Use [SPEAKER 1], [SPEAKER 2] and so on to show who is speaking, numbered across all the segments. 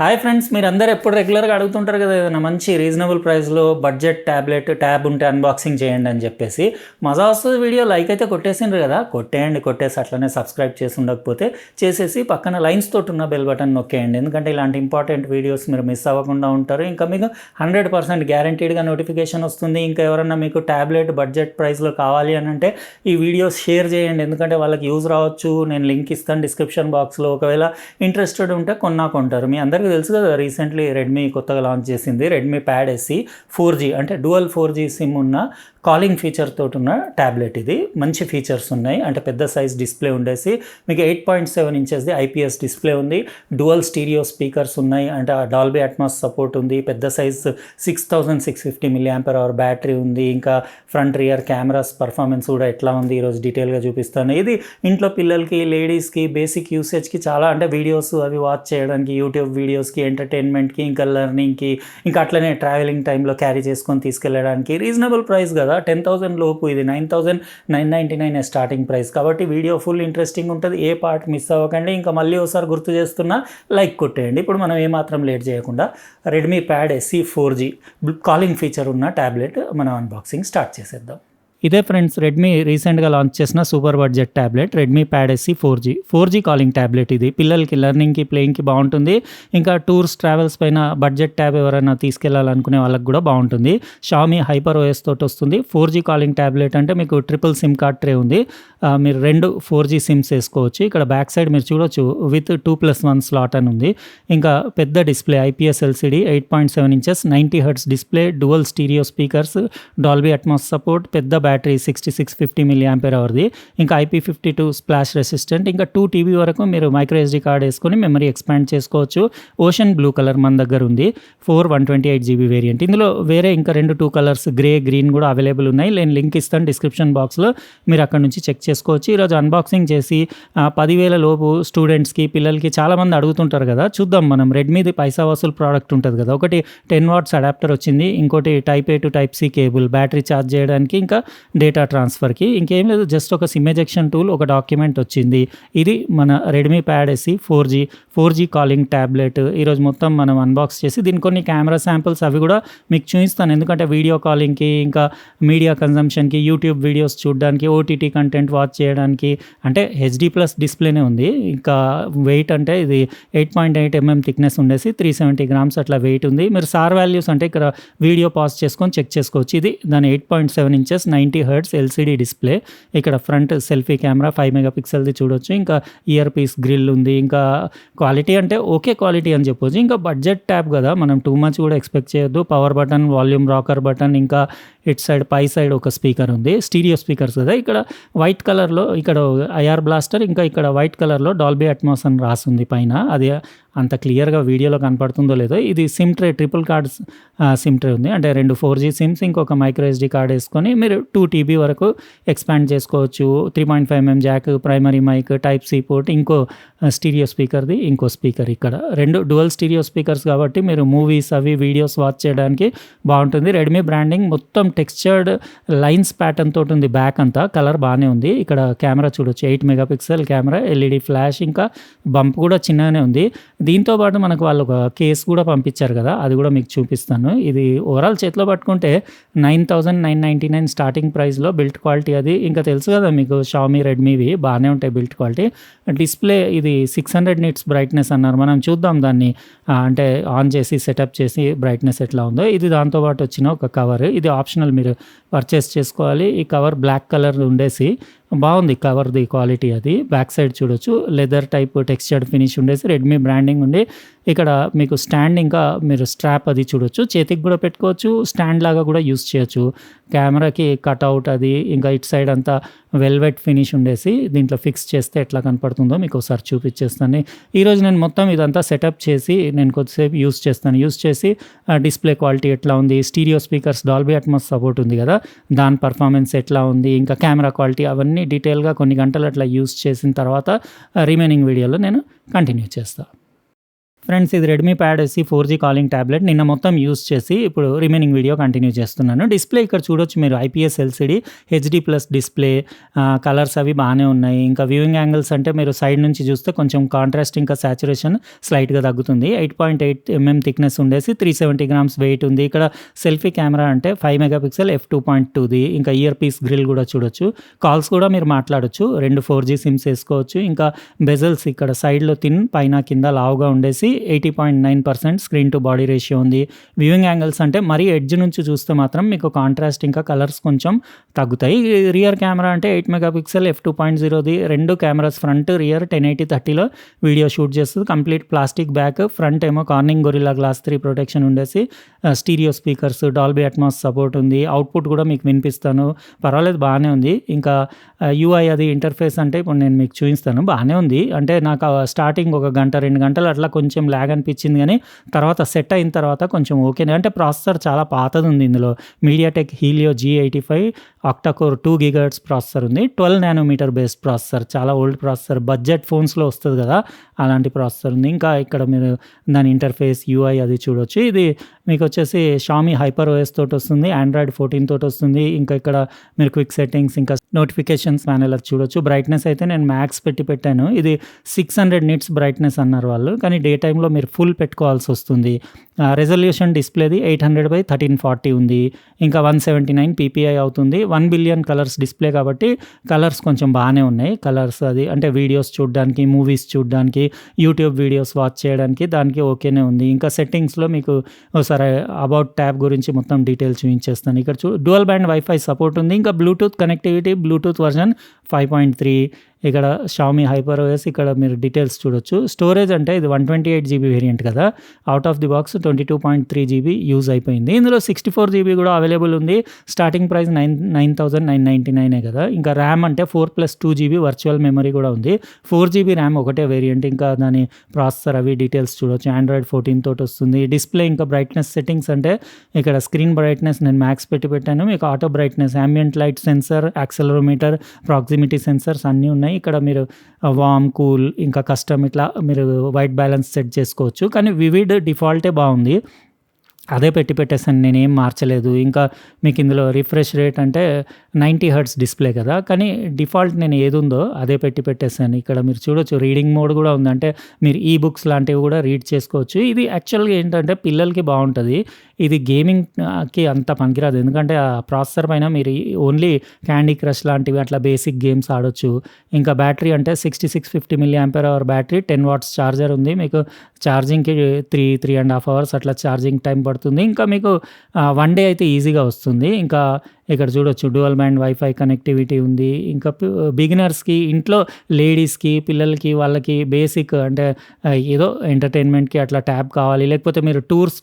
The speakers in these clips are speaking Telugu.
[SPEAKER 1] హాయ్ ఫ్రెండ్స్, మీరందరూ ఎప్పుడు రెగ్యులర్గా అడుగుతుంటారు కదా, ఏదైనా మంచి రీజనబుల్ ప్రైస్లో బడ్జెట్ ట్యాబ్ ఉంటే అన్బాక్సింగ్ చేయండి అని చెప్పేసి. మజా వస్తుంది వీడియో. లైక్ అయితే కొట్టేసిండ్రు కదా, కొట్టేసి అట్లనే సబ్స్క్రైబ్ చేసి ఉండకపోతే చేసేసి పక్కన లైన్స్ తోటి ఉన్న బెల్ బటన్ నొక్కేయండి. ఎందుకంటే ఇలాంటి ఇంపార్టెంట్ వీడియోస్ మీరు మిస్ అవ్వకుండా ఉంటారు. ఇంకా మీకు 100% గ్యారంటీడ్గా నోటిఫికేషన్ వస్తుంది. ఇంకా ఎవరన్నా మీకు ట్యాబ్లెట్ బడ్జెట్ ప్రైస్లో కావాలి అని అంటే ఈ వీడియోస్ షేర్ చేయండి. ఎందుకంటే వాళ్ళకి యూజ్ రావచ్చు. నేను లింక్ ఇస్తాను డిస్క్రిప్షన్ బాక్స్లో. ఒకవేళ ఇంట్రెస్టెడ్ ఉంటే కొంటారు. మీ అందరికీ తెలుసు కదా, రీసెంట్లీ రెడ్మీ కొత్తగా లాంచ్ చేసింది రెడ్మీ ప్యాడ్ ఎస్సీ 4G, అంటే డ్యువల్ 4G సిమ్ ఉన్న కాలింగ్ ఫీచర్ తోటి ఉన్న ట్యాబ్లెట్. ఇది మంచి ఫీచర్స్ ఉన్నాయి. అంటే పెద్ద సైజ్ డిస్ప్లే ఉండేసి మీకు 8.7 ఇంచెస్ది IPS డిస్ప్లే ఉంది. డ్యువల్ స్టీరియో స్పీకర్స్ ఉన్నాయి. అంటే డాల్బీ అట్మాస్ సపోర్ట్ ఉంది. పెద్ద సైజ్ 6650 mAh బ్యాటరీ ఉంది. ఇంకా ఫ్రంట్ రియర్ కెమెరాస్ పర్ఫార్మెన్స్ కూడా ఎట్లా ఉంది ఈరోజు డీటెయిల్గా చూపిస్తాను. ఇది ఇంట్లో పిల్లలకి, లేడీస్కి, బేసిక్ యూసేజ్కి చాలా, అంటే వీడియోస్ అవి వాచ్ చేయడానికి, యూట్యూబ్ వీడియోస్కి, ఎంటర్టైన్మెంట్కి, ఇంకా లెర్నింగ్కి, ఇంకా అట్లనే ట్రావెలింగ్ టైంలో క్యారీ చేసుకొని తీసుకెళ్ళడానికి రీజనబుల్ ప్రైస్ కదా. 10,000 లోపు. ఇది 9,999 స్టార్టింగ్ ప్రైస్. కాబట్టి వీడియో ఫుల్ ఇంట్రెస్టింగ్ ఉంటుంది. ఏ పార్ట్ మిస్ అవ్వకండి. ఇంకా మళ్ళీ ఒకసారి గుర్తు చేస్తున్నా, లైక్ కొట్టేయండి. ఇప్పుడు మనం ఏమాత్రం లేట్ చేయకుండా Redmi Pad SE 4G calling feature ఉన్న ట్యాబ్లెట్ మనం అన్బాక్సింగ్ స్టార్ట్ చేసేద్దాం. ఇదే ఫ్రెండ్స్, రెడ్మీ రీసెంట్గా లాంచ్ చేసిన super budget tablet Redmi Pad SE 4G calling tablet. ఇది పిల్లలకి లెర్నింగ్కి, ప్లేయింగ్కి బాగుంటుంది. ఇంకా టూర్స్, ట్రావెల్స్ పైన బడ్జెట్ ట్యాబ్ ఎవరైనా తీసుకెళ్లాలనుకునే వాళ్ళకి కూడా బాగుంటుంది. షామీ హైపర్ OS తోటి వస్తుంది. 4G కాలింగ్ ట్యాబ్లెట్ అంటే మీకు ట్రిపుల్ సిమ్ కార్డ్ ట్రే ఉంది. మీరు 2 4G సిమ్స్ వేసుకోవచ్చు. ఇక్కడ బ్యాక్ సైడ్ మీరు చూడొచ్చు విత్ 2+1 స్లాట్ అని ఉంది. ఇంకా పెద్ద display IPS LCD 8.7 inches 90 Hz display, dual stereo speakers, Dolby Atmos support, పెద్ద బ్యాటరీ 6650 mAhది. ఇంకా IP52 స్ప్లాష్ రెసిస్టెంట్. ఇంకా 2 TB వరకు మీరు మైక్రో SD కార్డ్ వేసుకొని మెమరీ ఎక్స్పాండ్ చేసుకోవచ్చు. ఓషన్ బ్లూ కలర్ మన దగ్గర ఉంది. 128GB variant. ఇందులో వేరే ఇంకా 2 కలర్స్ గ్రే, గ్రీన్ కూడా అవైలబుల్ ఉన్నాయి. నేను లింక్ ఇస్తాను డిస్క్రిప్షన్ బాక్స్లో, మీరు అక్కడ నుంచి చెక్ చేసుకోవచ్చు. ఈరోజు అన్బాక్సింగ్ చేసి 10,000 లోపు స్టూడెంట్స్కి, పిల్లలకి చాలామంది అడుగుతుంటారు కదా, చూద్దాం మనం. రెడ్మీది పైసా వసూలు ప్రోడక్ట్ ఉంటుంది కదా. ఒకటి 10 watts అడాప్టర్ వచ్చింది. ఇంకోటి Type A to Type C cable, battery charge చేయడానికి, ఇంకా డేటా ట్రాన్స్ఫర్కి. ఇంకేం లేదు, జస్ట్ ఒక సిమ్ ఎజెక్షన్ టూల్, ఒక డాక్యుమెంట్ వచ్చింది. ఇది మన Redmi Pad SE 4G calling tablet. ఈరోజు మొత్తం మనం అన్బాక్స్ చేసి దీని కొన్ని కెమెరా శాంపిల్స్ అవి కూడా మీకు చూపిస్తాను. ఎందుకంటే వీడియో కాలింగ్కి, ఇంకా మీడియా కన్జంప్షన్కి, యూట్యూబ్ వీడియోస్ చూడడానికి, OTT కంటెంట్ వాచ్ చేయడానికి, అంటే HD+ డిస్ప్లేనే ఉంది. ఇంకా వెయిట్ అంటే ఇది 8.8 mm థిక్నెస్ ఉండేసి 370 grams అట్లా వెయిట్ ఉంది. మీరు సార్ వాల్యూస్ అంటే ఇక్కడ వీడియో పాజ్ చేసుకొని చెక్ చేసుకోవచ్చు. ఇది దాని 8.7 ఇంచెస్ 90 Hz LCD డిస్ప్లే. ఇక్కడ ఫ్రంట్ సెల్ఫీ కెమెరా 5 megapixelది చూడొచ్చు. ఇంకా ఇయర్ పీస్ గ్రిల్ ఉంది. ఇంకా క్వాలిటీ అంటే ఓకే క్వాలిటీ అని చెప్పొచ్చు. ఇంకా బడ్జెట్ ట్యాబ్ కదా, మనం టూ మచ్ కూడా ఎక్స్పెక్ట్ చేయొద్దు. Power button, volume rocker button, ఇంకా ఇట్ సైడ్ పై సైడ్ ఒక స్పీకర్ ఉంది. స్టీరియో స్పీకర్స్ కదా. ఇక్కడ వైట్ కలర్లో ఇక్కడ IR బ్లాస్టర్, ఇంకా ఇక్కడ వైట్ కలర్లో డాల్బీ అట్మాస్ అని రాస్తుంది పైన. అది అంత క్లియర్గా వీడియోలో కనపడుతుందో లేదో. ఇది SIM tray, triple card SIM tray ఉంది. అంటే 2 4G సిమ్స్, ఇంకొక మైక్రో SD కార్డ్ వేసుకొని మీరు 2 TB వరకు ఎక్స్పాండ్ చేసుకోవచ్చు. 3.5 mm jack, primary mic, Type C port, ఇంకో స్టీరియో స్పీకర్ది ఇంకో స్పీకర్. ఇక్కడ 2 డ్యువల్ స్టీరియో స్పీకర్స్ కాబట్టి మీరు మూవీస్ అవి వీడియోస్ వాచ్ చేయడానికి బాగుంటుంది. రెడ్మీ బ్రాండింగ్ మొత్తం టెక్స్చర్డ్ లైన్స్ ప్యాటర్న్ తోటి ఉంది. బ్యాక్ అంతా కలర్ బాగానే ఉంది. ఇక్కడ కెమెరా చూడొచ్చు, 8 megapixel కెమెరా, LED ఫ్లాష్, ఇంకా బంప్ కూడా చిన్నగానే ఉంది. దీంతో పాటు మనకు వాళ్ళు ఒక కేస్ కూడా పంపించారు కదా, అది కూడా మీకు చూపిస్తాను. ఇది ఓవరాల్ చేతిలో పట్టుకుంటే 9,999 స్టార్టింగ్ ప్రైస్లో. బిల్ట్ క్వాలిటీ అది ఇంకా తెలుసు కదా మీకు, షామీ, రెడ్మీవి బాగానే ఉంటాయి బిల్ట్ క్వాలిటీ. డిస్ప్లే ఇది 600 nits బ్రైట్నెస్ అన్నారు. మనం చూద్దాం దాన్ని, అంటే ఆన్ చేసి సెటప్ చేసి బ్రైట్నెస్ ఎట్లా ఉందో. ఇది దాంతోపాటు వచ్చిన ఒక కవర్. ఇది ఆప్షనల్, మీరు పర్చేస్ చేసుకోవాలి. ఈ కవర్ బ్లాక్ కలర్ ఉండేసి బాగుంది కవర్ది క్వాలిటీ. అది బ్యాక్ సైడ్ చూడొచ్చు, లెదర్ టైప్ టెక్స్చర్డ్ ఫినిష్ ఉండేసి రెడ్మీ బ్రాండింగ్ ఉండి. ఇక్కడ మీకు స్టాండ్, ఇంకా మీరు స్ట్రాప్ అది చూడొచ్చు. చేతికి కూడా పెట్టుకోవచ్చు, స్టాండ్ లాగా కూడా యూస్ చేయొచ్చు. కెమెరాకి కట్అవుట్ అది, ఇంకా ఇటు సైడ్ అంతా వెల్వెట్ ఫినిష్ ఉండేసి దీంట్లో ఫిక్స్ చేస్తే ఎట్లా కనపడుతుందో మీకు ఒకసారి చూపించేస్తాను. ఈరోజు నేను మొత్తం ఇదంతా సెటప్ చేసి నేను కొద్దిసేపు యూస్ చేసి డిస్ప్లే క్వాలిటీ ఎట్లా ఉంది, stereo speakers Dolby Atmos support ఉంది కదా, దాని పర్ఫార్మెన్స్ ఎట్లా ఉంది, ఇంకా కెమెరా క్వాలిటీ అవన్నీ డీటెయిల్గా కొన్ని గంటలు అట్లా యూస్ చేసిన తర్వాత రిమైనింగ్ వీడియోలో నేను కంటిన్యూ చేస్తాను. ఫ్రెండ్స్ ఇది Redmi Pad SE 4G calling tablet నిన్న మొత్తం యూజ్ చేసి ఇప్పుడు రిమైనింగ్ వీడియో కంటిన్యూ చేస్తున్నాను. డిస్ప్లే ఇక్కడ చూడొచ్చు మీరు IPS LCD HD plus display, colours అవి బాగానే ఉన్నాయి. ఇంకా వ్యూయింగ్ యాంగిల్స్ అంటే మీరు సైడ్ నుంచి చూస్తే కొంచెం కాంట్రాస్ట్ ఇంకా సాచురేషన్ స్లైట్గా తగ్గుతుంది. 8.8 mm థిక్నెస్ ఉండేసి 370 grams వెయిట్ ఉంది. ఇక్కడ సెల్ఫీ కెమెరా అంటే 5 మెగాపిక్సెల్ f2.2ది. ఇంకా ఇయర్ పీస్ గ్రిల్ కూడా చూడొచ్చు. కాల్స్ కూడా మీరు మాట్లాడొచ్చు. 2 4G సిమ్స్ వేసుకోవచ్చు. ఇంకా బెజల్స్ ఇక్కడ సైడ్లో థిన్ పైన కింద లావుగా ఉండేసి 80.9% స్క్రీన్ టు బాడీ రేషియో ఉంది. వ్యూయింగ్ యాంగిల్స్ అంటే మరీ ఎడ్జ్ నుంచి చూస్తే మాత్రం మీకు కాంట్రాస్ట్ ఇంకా కలర్స్ కొంచెం తగ్గుతాయి. రియర్ కెమెరా అంటే 8 మెగాపిక్సెల్ f2.0ది. 2 కెమెరాస్ ఫ్రంట్ రియర్ 1080-30లో వీడియో షూట్ చేస్తుంది. కంప్లీట్ ప్లాస్టిక్ బ్యాక్, ఫ్రంట్ ఏమో కార్నింగ్ గొరిల్లా గ్లాస్ 3 ప్రొటెక్షన్ ఉండేసి stereo speakers, Dolby Atmos support ఉంది. అవుట్పుట్ కూడా మీకు వినిపిస్తాను, పర్వాలేదు బాగానే ఉంది. ఇంకా యూఐ అది ఇంటర్ఫేస్ అంటే ఇప్పుడు నేను మీకు చూపిస్తాను, బాగానే ఉంది. అంటే నాకు స్టార్టింగ్ ఒక గంట 2 గంటలు అట్లా కొంచెం ల్యాగ్ అనిపించింది, కానీ తర్వాత సెట్ అయిన తర్వాత కొంచెం ఓకేనే. అంటే ప్రాసెసర్ చాలా పాతది ఉంది ఇందులో. MediaTek Helio G85 octa-core 2 GHz processor ఉంది. 12 నానోమీటర్ బేస్డ్ ప్రాసెసర్, చాలా ఓల్డ్ ప్రాసెసర్, బడ్జెట్ ఫోన్స్లో వస్తుంది కదా అలాంటి ప్రాసెసర్ ఉంది. ఇంకా ఇక్కడ మీరు దాని ఇంటర్ఫేస్ యూఐ అది చూడొచ్చు. ఇది మీకు వచ్చేసి షామీ హైపర్ ఓఎస్ తోటి వస్తుంది, ఆండ్రాయిడ్ 14 తోటి వస్తుంది. ఇంకా ఇక్కడ మీరు క్విక్ సెట్టింగ్స్ ఇంకా నోటిఫికేషన్స్ ప్యానెల్ అది చూడొచ్చు. బ్రైట్నెస్ అయితే నేను మ్యాక్స్ పెట్టాను. ఇది 600 నిట్స్ బ్రైట్నెస్ అన్నారు వాళ్ళు, కానీ డే టైంలో మీరు ఫుల్ పెట్టుకోవాల్సి వస్తుంది. రెజల్యూషన్ డిస్ప్లేది 800x1340 ఉంది. ఇంకా 179 ppi అవుతుంది. 1 బిలియన్ కలర్స్ డిస్ప్లే కాబట్టి కలర్స్ కొంచెం బాగానే ఉన్నాయి. కలర్స్ అది అంటే వీడియోస్ చూడడానికి, మూవీస్ చూడడానికి, యూట్యూబ్ వీడియోస్ వాచ్ చేయడానికి దానికి ఓకేనే ఉంది. ఇంకా సెట్టింగ్స్లో మీకు ఒకసారి అబౌట్ ట్యాబ్ గురించి మొత్తం డీటెయిల్స్ చూపించేస్తాను. ఇక్కడ డ్యూయల్ బ్యాండ్ వైఫై సపోర్ట్ ఉంది. ఇంకా బ్లూటూత్ కనెక్టివిటీ, బ్లూటూత్ వర్జన్ 5.3. ఇక్కడ షామీ హైపర్ ఓఎస్, ఇక్కడ మీరు డీటెయిల్స్ చూడొచ్చు. స్టోరేజ్ అంటే ఇది 128 GB వేరియంట్ కదా, out of the box 22.3 GB use అయిపోయింది. ఇందులో 64 GB కూడా అవైలబుల్ ఉంది. స్టార్టింగ్ ప్రైస్ 9,999 కదా. ఇంకా ర్యామ్ అంటే 4+2 GB వర్చువల్ మెమరీ కూడా ఉంది. 4 GB ర్యామ్ ఒకటే వేరియంట్. ఇంకా దాని ప్రాసెసర్ అవి డీటెయిల్స్ చూడొచ్చు. ఆండ్రాయిడ్ 14 తోటి వస్తుంది. డిస్ప్లే ఇంకా బ్రైట్నెస్ సెట్టింగ్స్ అంటే ఇక్కడ స్క్రీన్ బ్రైట్నెస్ నేను మ్యాక్స్ పెట్టాను. మీకు auto brightness, ambient light sensor, accelerometer, proximity sensors అన్నీ ఉన్నాయి. ఇక్కడ మీరు వామ్, కూల్, ఇంకా కస్టమ్ ఇట్లా మీరు వైట్ బ్యాలెన్స్ సెట్ చేసుకోవచ్చు. కానీ వివిడ్ డిఫాల్టే బాగుంది, అదే పెట్టేసాను, నేనేం మార్చలేదు. ఇంకా మీకు ఇందులో రిఫ్రెష్ రేట్ అంటే 90 Hz డిస్ప్లే కదా, కానీ డిఫాల్ట్ నేను ఏది ఉందో అదే పెట్టేసాను. ఇక్కడ మీరు చూడొచ్చు రీడింగ్ మోడ్ కూడా ఉంది, అంటే మీరు ఈ బుక్స్ లాంటివి కూడా రీడ్ చేసుకోవచ్చు. ఇది యాక్చువల్గా ఏంటంటే పిల్లలకి బాగుంటుంది. ఇది గేమింగ్కి అంత పనికిరాదు, ఎందుకంటే ఆ ప్రాసెసర్ పైన మీరు ఓన్లీ క్యాండీ క్రష్ లాంటివి అట్లా బేసిక్ గేమ్స్ ఆడొచ్చు. ఇంకా బ్యాటరీ అంటే 6650 mAh బ్యాటరీ, 10 watts ఛార్జర్ ఉంది. మీకు ఛార్జింగ్కి 3.5 hours అట్లా ఛార్జింగ్ టైం పడుతుంది. ఇంకా మీకు 1 day అయితే ఈజీగా వస్తుంది. ఇంకా ఇక్కడ చూడొచ్చు డ్యూయల్ బ్యాండ్ వైఫై కనెక్టివిటీ ఉంది. ఇంకా బిగినర్స్కి, ఇంట్లో లేడీస్కి, పిల్లలకి, వాళ్ళకి బేసిక్ అంటే ఏదో ఎంటర్టైన్మెంట్కి అట్లా ట్యాబ్ కావాలి, లేకపోతే మీరు టూర్స్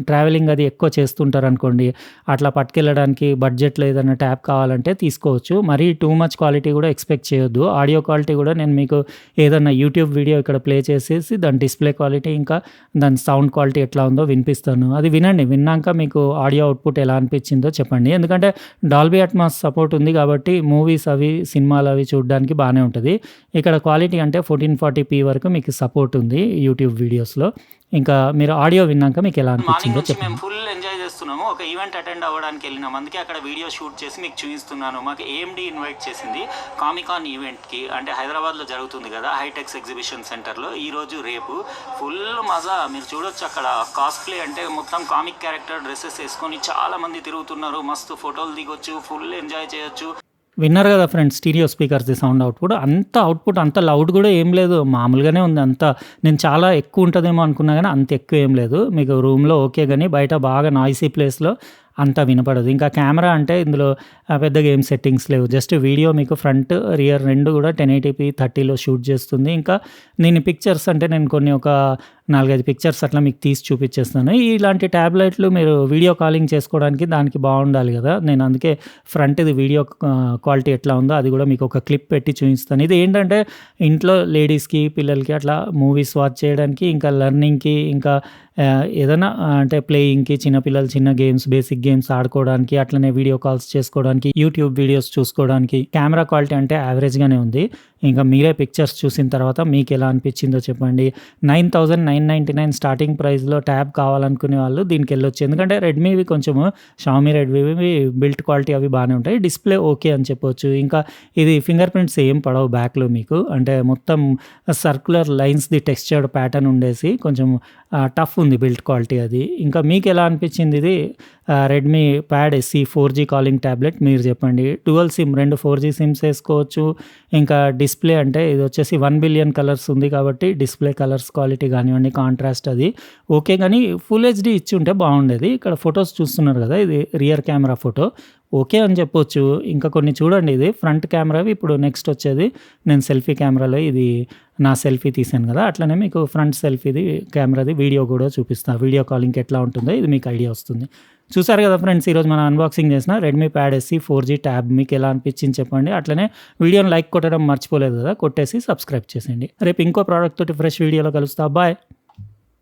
[SPEAKER 1] ట్రావెలింగ్ అది ఎక్కువ చేస్తుంటారు అనుకోండి, అట్లా పట్టుకెళ్ళడానికి బడ్జెట్లో ఏదైనా ట్యాబ్ కావాలంటే తీసుకోవచ్చు. మరీ టూ మచ్ క్వాలిటీ కూడా ఎక్స్పెక్ట్ చేయొద్దు. ఆడియో క్వాలిటీ కూడా నేను మీకు ఏదైనా యూట్యూబ్ వీడియో ఇక్కడ ప్లే చేసేసి దాని డిస్ప్లే క్వాలిటీ ఇంకా దాని సౌండ్ క్వాలిటీ ఎట్లా ఉందో వినిపిస్తాను. అది వినండి, విన్నాక మీకు ఆడియో అవుట్పుట్ ఎలా అనిపించిందో చెప్పండి. ఎందుకంటే డాల్బీ అట్మాస్ సపోర్ట్ ఉంది కాబట్టి మూవీస్ అవి, సినిమాలు అవి చూడడానికి బాగానే ఉంటుంది. ఇక్కడ క్వాలిటీ అంటే 1440p వరకు మీకు సపోర్ట్ ఉంది యూట్యూబ్ వీడియోస్లో. ఇంకా మీరు ఆడియో విన్నాక మీకు ఎలా అనిపించిందో చెప్పండి. మేము ఫుల్ ఎంజాయ్ చేస్తున్నాము. ఒక ఈవెంట్ అటెండ్ అవ్వడానికి వెళ్ళినాం, అందుకే అక్కడ వీడియో షూట్ చేసి మీకు చూపిస్తున్నాను. మాకు AMD ఇన్వైట్ చేసింది కామికాన్ ఈవెంట్కి, అంటే హైదరాబాద్లో జరుగుతుంది కదా హైటెక్స్ ఎగ్జిబిషన్ సెంటర్లో, ఈరోజు రేపు ఫుల్ మజా. మీరు చూడొచ్చు అక్కడ కాస్ప్లే అంటే మొత్తం కామిక్ క్యారెక్టర్ డ్రెస్సెస్ వేసుకొని చాలా మంది తిరుగుతున్నారు. మస్తు ఫోటోలు దిగొచ్చు, ఫుల్ ఎంజాయ్ చేయొచ్చు. విన్నారు కదా ఫ్రెండ్స్, స్టీరియో స్పీకర్స్ది సౌండ్ అవుట్పుట్ అంత లౌడ్ కూడా ఏం లేదు, మామూలుగానే ఉంది. నేను చాలా ఎక్కువ ఉంటుందేమో అనుకున్నా కానీ అంత ఎక్కువ ఏం లేదు. మీకు రూమ్లో ఓకే, కానీ బయట బాగా నాయిసీ ప్లేస్లో అంత వినపడదు. ఇంకా కెమెరా అంటే ఇందులో పెద్దగా ఏం సెట్టింగ్స్ లేవు, జస్ట్ వీడియో మీకు ఫ్రంట్ రియర్ రెండు కూడా 1080p 30లో షూట్ చేస్తుంది. ఇంకా నేను పిక్చర్స్ అంటే నేను కొన్ని ఒక 4-5 పిక్చర్స్ అట్లా మీకు తీసి చూపించేస్తాను. ఇలాంటి ట్యాబ్లెట్లు మీరు వీడియో కాలింగ్ చేసుకోవడానికి దానికి బాగుండాలి కదా, నేను అందుకే ఫ్రంట్ది వీడియో క్వాలిటీ ఎట్లా ఉందో అది కూడా మీకు ఒక క్లిప్ పెట్టి చూపిస్తాను. ఇది ఏంటంటే ఇంట్లో లేడీస్కి, పిల్లలకి అట్లా మూవీస్ వాచ్ చేయడానికి, ఇంకా లెర్నింగ్కి, ఇంకా ఏదైనా అంటే ప్లేయింగ్కి, చిన్నపిల్లలు చిన్న గేమ్స్, బేసిక్ గేమ్స్ ఆడుకోవడానికి, అట్లనే వీడియో కాల్స్ చేసుకోవడానికి, యూట్యూబ్ వీడియోస్ చూసుకోవడానికి. కెమెరా క్వాలిటీ అంటే యావరేజ్గానే ఉంది. ఇంకా మీరే పిక్చర్స్ చూసిన తర్వాత మీకు ఎలా అనిపించిందో చెప్పండి. 9,999 999 స్టార్టింగ్ ప్రైస్‌లో ట్యాబ్ కావాలనుకునే వాళ్ళు దీనికెళ్ళొచ్చు. ఎందుకంటే రెడ్మీవి కొంచెము షామీ రెడ్మీవి బిల్ట్ క్వాలిటీ అవి బానే ఉంటాయి. డిస్‌ప్లే ఓకే అని చెప్పొచ్చు. ఇంకా ఇది ఫింగర్ ప్రింట్స్ ఏం పడవు బ్యాక్‌లో మీకు. అంటే మొత్తం సర్క్యులర్ లైన్స్‌ది టెక్స్చర్డ్ ప్యాటర్న్ ఉండేసి కొంచెం టఫ్ ఉంది బిల్ట్ క్వాలిటీ అది. ఇంకా మీకెలా అనిపించింది ఇది? Redmi Pad SE 4G calling tablet మీరు చెప్పండి. డ్యుయల్ సిమ్ 2 4G సిమ్స్ ఏసుకోవచ్చు. ఇంకా డిస్‌ప్లే అంటే ఇదొచ్చేసి 1 బిలియన్ కలర్స్ ఉంది కాబట్టి డిస్‌ప్లే కలర్స్ క్వాలిటీ గానివ్వండి, కాంట్రాస్ట్ అది ఓకే. గానీ ఫుల్ హెచ్‌డీ ఇచ్చుంటే బావుండేది. ఇక్కడ ఫోటోస్ చూస్తున్నారు గదా! ఇది రియర్ కెమెరా ఫోటో. ఓకే అని చెప్పొచ్చు. ఇంకా కొన్ని చూడండి ఇది ఫ్రంట్ కెమెరావి ఇప్పుడు నెక్స్ట్ వచ్చేది నేను సెల్ఫీ కెమెరాలో ఇది నా సెల్ఫీ తీశాను గదా! అట్లనే మీకు ఫ్రంట్ సెల్ఫీది కెమెరాది వీడియో గూడా చూపిస్తా. వీడియో కాలింగ్‌కి ఎట్లా ఉంటుందో ఇది మీకు ఐడియా వస్తుంది. చూసారు గదా ఫ్రెండ్స్, ఈరోజు మనం అన్బాక్సింగ్ చేసిన Redmi Pad SE 4G tab మీకెలా అనిపించింది చెప్పండి. అట్లనే వీడియోని లైక్ కొట్టడం మర్చిపోలేదు గదా! కొట్టేసి సబ్స్క్రైబ్ చేసేయండి. రేపు ఇంకో ప్రోడక్ట్ తోటి ఫ్రెష్ వీడియోలో కలుస్తా. బాయ్.